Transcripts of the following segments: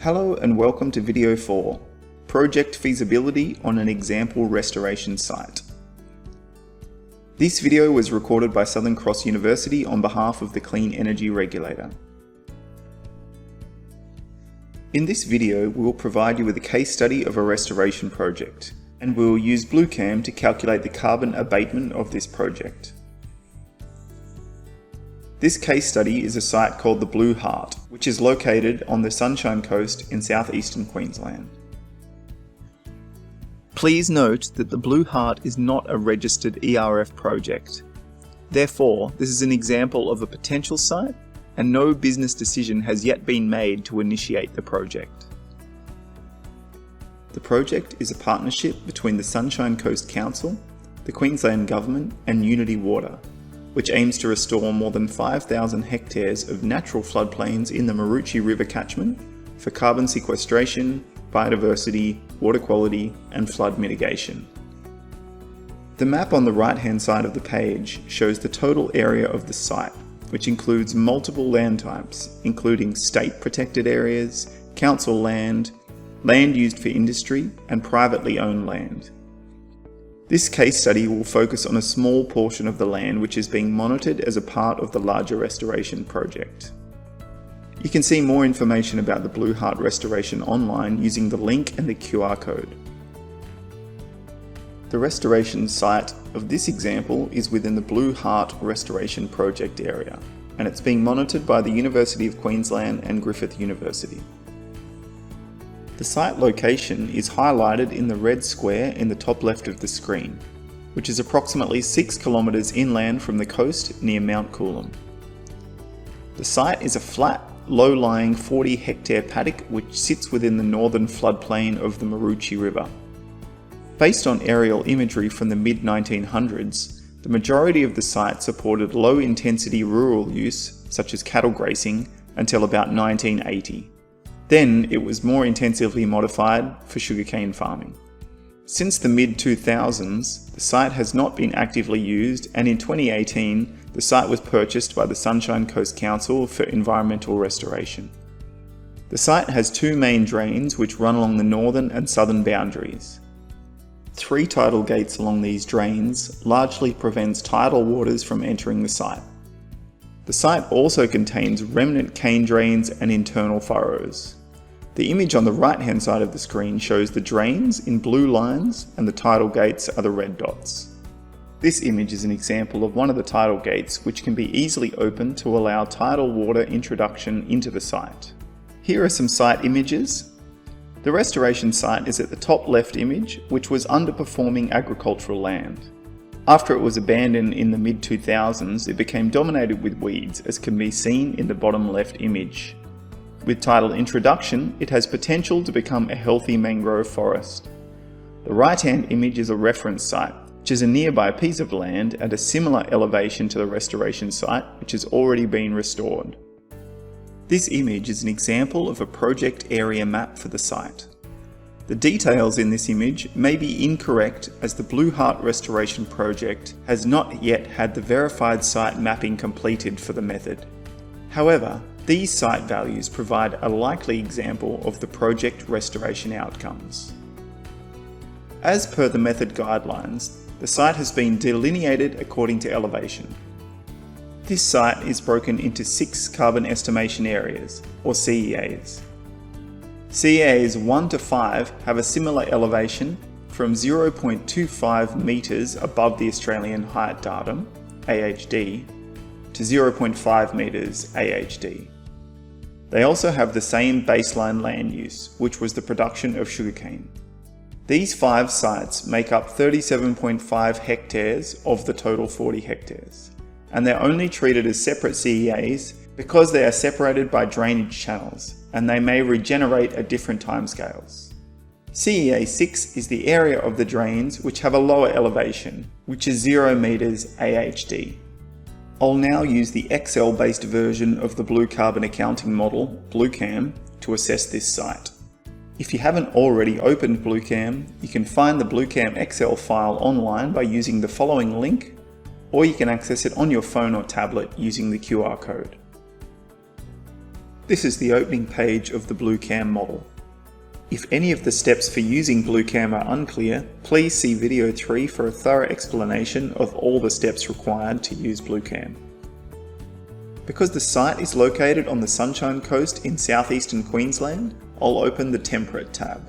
Hello and welcome to video 4, Project Feasibility on an Example Restoration Site. This video was recorded by Southern Cross University on behalf of the Clean Energy Regulator. In this video, we will provide you with a case study of a restoration project, and we will use BlueCam to calculate the carbon abatement of this project. This case study is a site called the Blue Heart, which is located on the Sunshine Coast in southeastern Queensland. Please note that the Blue Heart is not a registered ERF project. Therefore, this is an example of a potential site, and no business decision has yet been made to initiate the project. The project is a partnership between the Sunshine Coast Council, the Queensland Government and Unity Water, which aims to restore more than 5,000 hectares of natural floodplains in the Maroochy River catchment for carbon sequestration, biodiversity, water quality and flood mitigation. The map on the right-hand side of the page shows the total area of the site, which includes multiple land types, including state protected areas, council land, land used for industry and privately owned land. This case study will focus on a small portion of the land which is being monitored as a part of the larger restoration project. You can see more information about the Blue Heart restoration online using the link and the QR code. The restoration site of this example is within the Blue Heart restoration project area, and it's being monitored by the University of Queensland and Griffith University. The site location is highlighted in the red square in the top left of the screen, which is approximately 6 kilometres inland from the coast near Mount Coolum. The site is a flat, low-lying 40-hectare paddock which sits within the northern floodplain of the Maroochy River. Based on aerial imagery from the mid-1900s, the majority of the site supported low-intensity rural use, such as cattle grazing, until about 1980. Then it was more intensively modified for sugarcane farming. Since the mid-2000s, the site has not been actively used, and in 2018, the site was purchased by the Sunshine Coast Council for environmental restoration. The site has two main drains which run along the northern and southern boundaries. 3 tidal gates along these drains largely prevents tidal waters from entering the site. The site also contains remnant cane drains and internal furrows. The image on the right-hand side of the screen shows the drains in blue lines and the tidal gates are the red dots. This image is an example of one of the tidal gates which can be easily opened to allow tidal water introduction into the site. Here are some site images. The restoration site is at the top left image, which was underperforming agricultural land. After it was abandoned in the mid-2000s, it became dominated with weeds, as can be seen in the bottom left image. With tidal introduction, it has potential to become a healthy mangrove forest. The right-hand image is a reference site, which is a nearby piece of land at a similar elevation to the restoration site, which has already been restored. This image is an example of a project area map for the site. The details in this image may be incorrect as the Blue Heart restoration project has not yet had the verified site mapping completed for the method. However, these site values provide a likely example of the project restoration outcomes. As per the method guidelines, the site has been delineated according to elevation. This site is broken into 6 carbon estimation areas, or CEAs. CEAs 1 to 5 have a similar elevation from 0.25 metres above the Australian Height Datum, AHD, to 0.5 metres AHD. They also have the same baseline land use, which was the production of sugarcane. These 5 sites make up 37.5 hectares of the total 40 hectares, and they're only treated as separate CEAs because they are separated by drainage channels, and they may regenerate at different timescales. CEA 6 is the area of the drains which have a lower elevation, which is 0 metres AHD. I'll now use the Excel-based version of the Blue Carbon accounting model, BlueCam, to assess this site. If you haven't already opened BlueCam, you can find the BlueCam Excel file online by using the following link, or you can access it on your phone or tablet using the QR code. This is the opening page of the BlueCam model. If any of the steps for using BlueCam are unclear, please see video 3 for a thorough explanation of all the steps required to use BlueCam. Because the site is located on the Sunshine Coast in southeastern Queensland, I'll open the Temperate tab.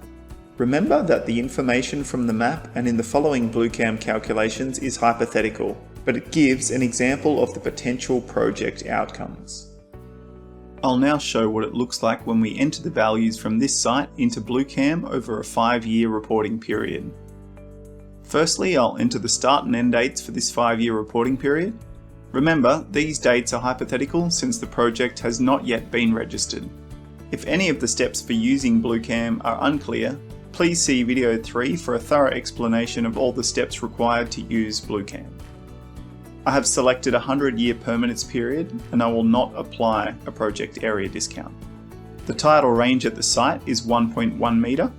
Remember that the information from the map and in the following BlueCam calculations is hypothetical, but it gives an example of the potential project outcomes. I'll now show what it looks like when we enter the values from this site into BlueCam over a 5-year reporting period. Firstly, I'll enter the start and end dates for this 5-year reporting period. Remember, these dates are hypothetical since the project has not yet been registered. If any of the steps for using BlueCam are unclear, please see video 3 for a thorough explanation of all the steps required to use BlueCam. I have selected a 100-year permanence period and I will not apply a project area discount. The tidal range at the site is 1.1 metre.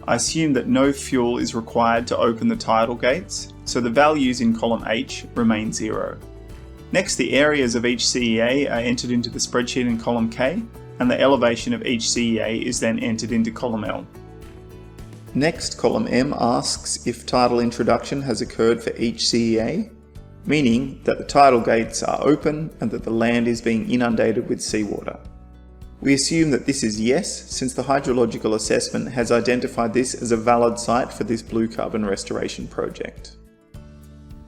I assume that no fuel is required to open the tidal gates, so the values in column H remain 0. Next, the areas of each CEA are entered into the spreadsheet in column K, and the elevation of each CEA is then entered into column L. Next, column M asks if tidal introduction has occurred for each CEA, meaning that the tidal gates are open and that the land is being inundated with seawater. We assume that this is yes, since the hydrological assessment has identified this as a valid site for this blue carbon restoration project.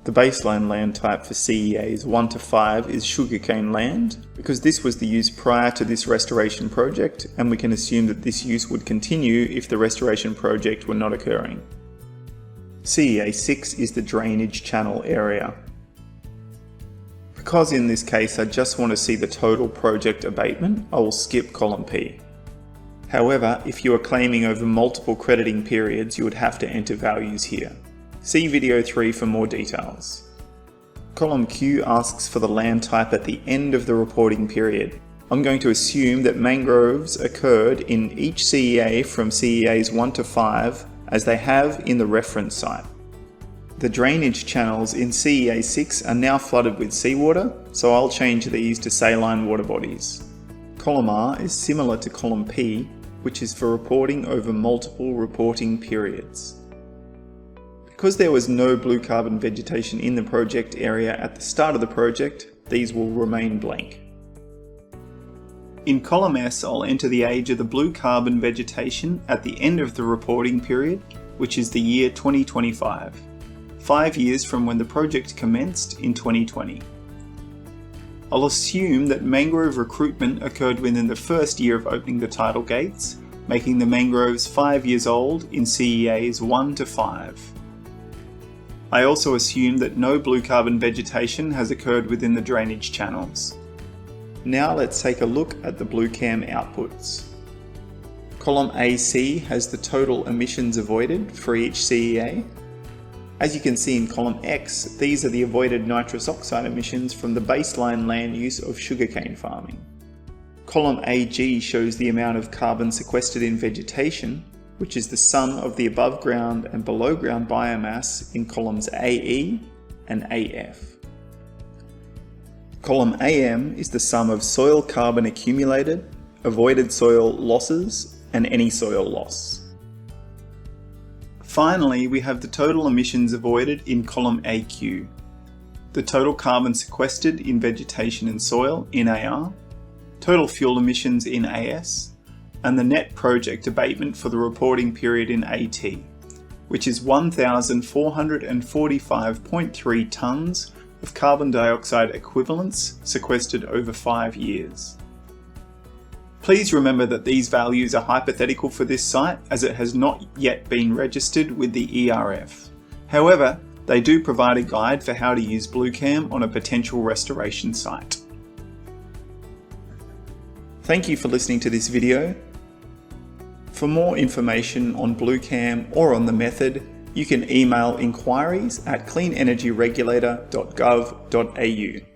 The baseline land type for CEAs 1 to 5 is sugarcane land, because this was the use prior to this restoration project, and we can assume that this use would continue if the restoration project were not occurring. CEA 6 is the drainage channel area. Because in this case I just want to see the total project abatement, I will skip column P. However, if you are claiming over multiple crediting periods, you would have to enter values here. See video 3 for more details. Column Q asks for the land type at the end of the reporting period. I'm going to assume that mangroves occurred in each CEA from CEAs 1 to 5 as they have in the reference site. The drainage channels in CEA 6 are now flooded with seawater, so I'll change these to saline water bodies. Column R is similar to column P, which is for reporting over multiple reporting periods. Because there was no blue carbon vegetation in the project area at the start of the project, these will remain blank. In column S, I'll enter the age of the blue carbon vegetation at the end of the reporting period, which is the year 2025. 5 years from when the project commenced in 2020. I'll assume that mangrove recruitment occurred within the first year of opening the tidal gates, making the mangroves 5 years old in CEAs 1 to 5. I also assume that no blue carbon vegetation has occurred within the drainage channels. Now let's take a look at the BlueCam outputs. Column AC has the total emissions avoided for each CEA. As you can see in column X, these are the avoided nitrous oxide emissions from the baseline land use of sugarcane farming. Column AG shows the amount of carbon sequestered in vegetation, which is the sum of the above ground and below ground biomass in columns AE and AF. Column AM is the sum of soil carbon accumulated, avoided soil losses, and any soil loss. Finally, we have the total emissions avoided in column AQ, the total carbon sequestered in vegetation and soil in AR, total fuel emissions in AS, and the net project abatement for the reporting period in AT, which is 1,445.3 tonnes of carbon dioxide equivalents sequestered over 5 years. Please remember that these values are hypothetical for this site as it has not yet been registered with the ERF. However, they do provide a guide for how to use BlueCam on a potential restoration site. Thank you for listening to this video. For more information on BlueCam or on the method, you can email inquiries@cleanenergyregulator.gov.au.